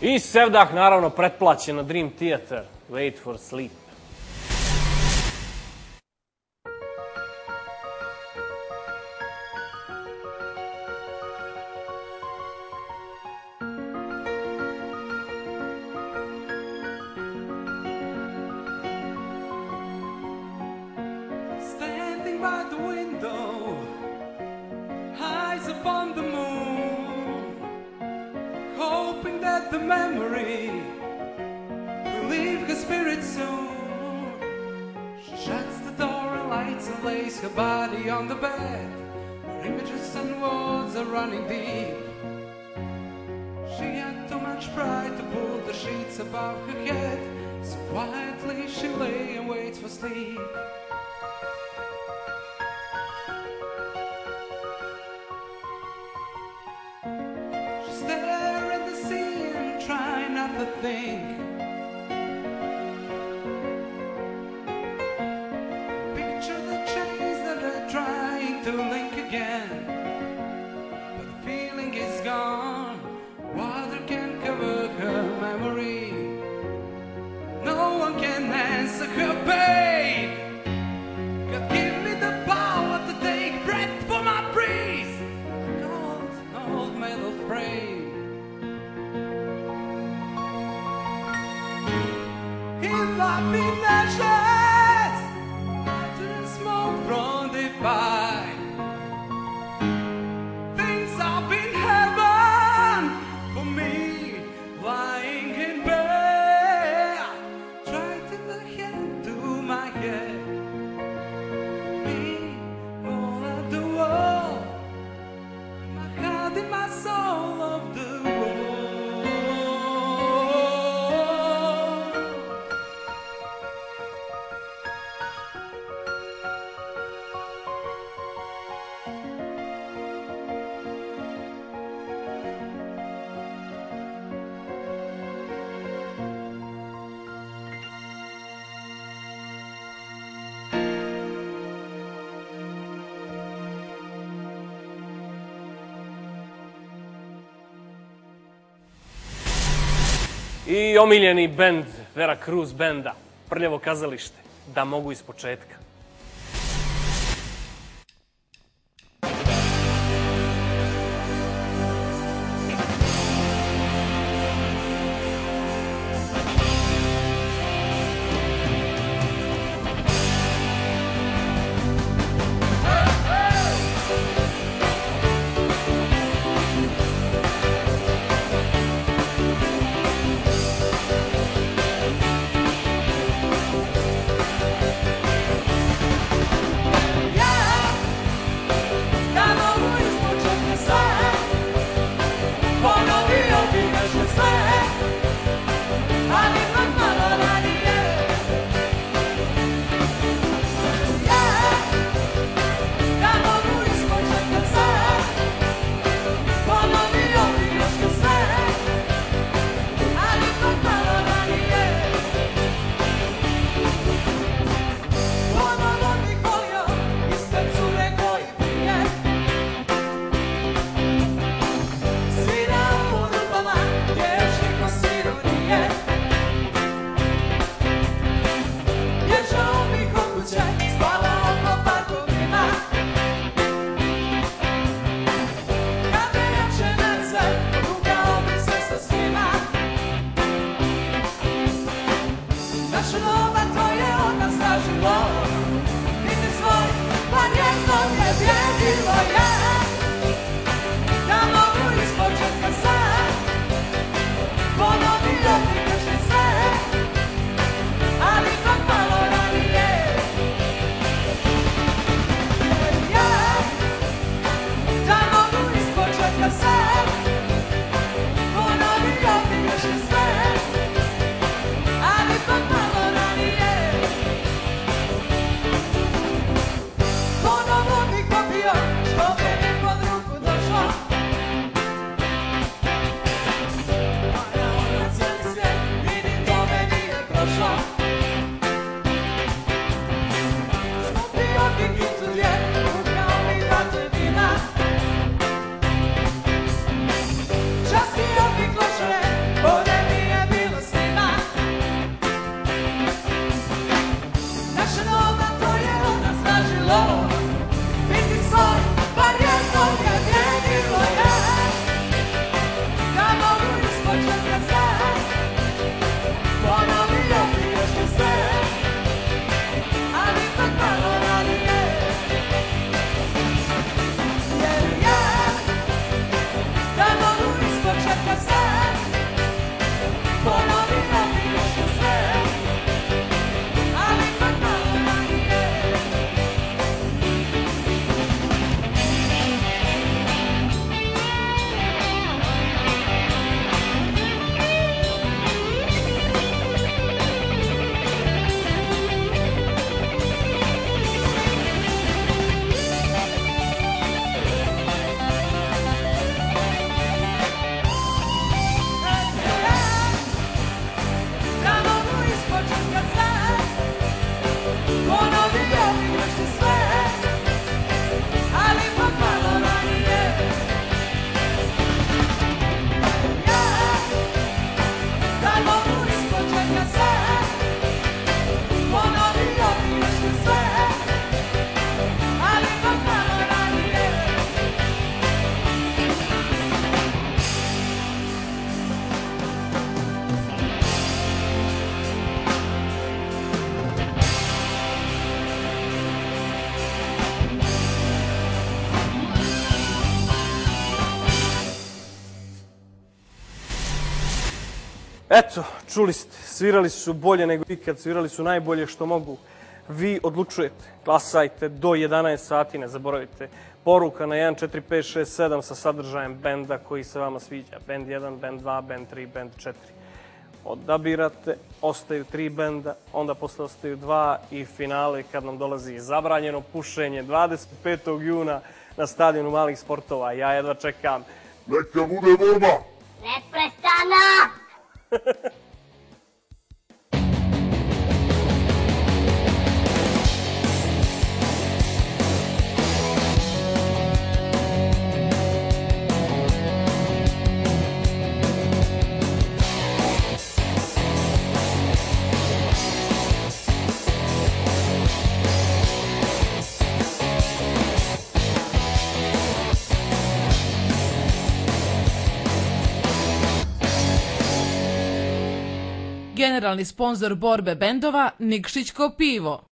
I Sevdah, naravno, pretplaćeno Dream Theater, Wait for Sleep. Standing by the window, eyes upon the moon, hoping that the memory will leave her spirit soon. She shuts the door and lights and lays her body on the bed, where images and words are running deep. She had too much pride to pull the sheets above her head, so quietly she lay and waits for sleep. She stare at the sea and try not to think. Picture the chains that are trying to link again, but the feeling is gone. Water can cover her memory. No one can answer her pain. God give me the power to take breath for my breeze. Cold, old metal frame. In my been ashes, and smoke from the fire. Things up in heaven for me, lying in bed. Try to the hand to my head. Me, all of the world, my heart and my soul of the world. I omiljeni bend Vera Cruz benda, Prljavo kazalište, Da mogu iz početka. Eto, čuli ste, svirali su bolje nego ikad, svirali su najbolje što mogu. Vi odlučujete, glasajte do 11 sati, ne zaboravite. Poruka na 1, 4, 5, 6, 7 sa sadržajem benda koji se vama sviđa. Band 1, band 2, band 3, band 4. Odabirate, ostaju 3 benda, onda posle ostaju 2 i finale kad nam dolazi zabranjeno pušenje 25. juna na stadionu malih sportova. Ja jedva čekam. Neka bude borba! Neprestana! Generalni sponzor borbe bendova Nikšićko pivo.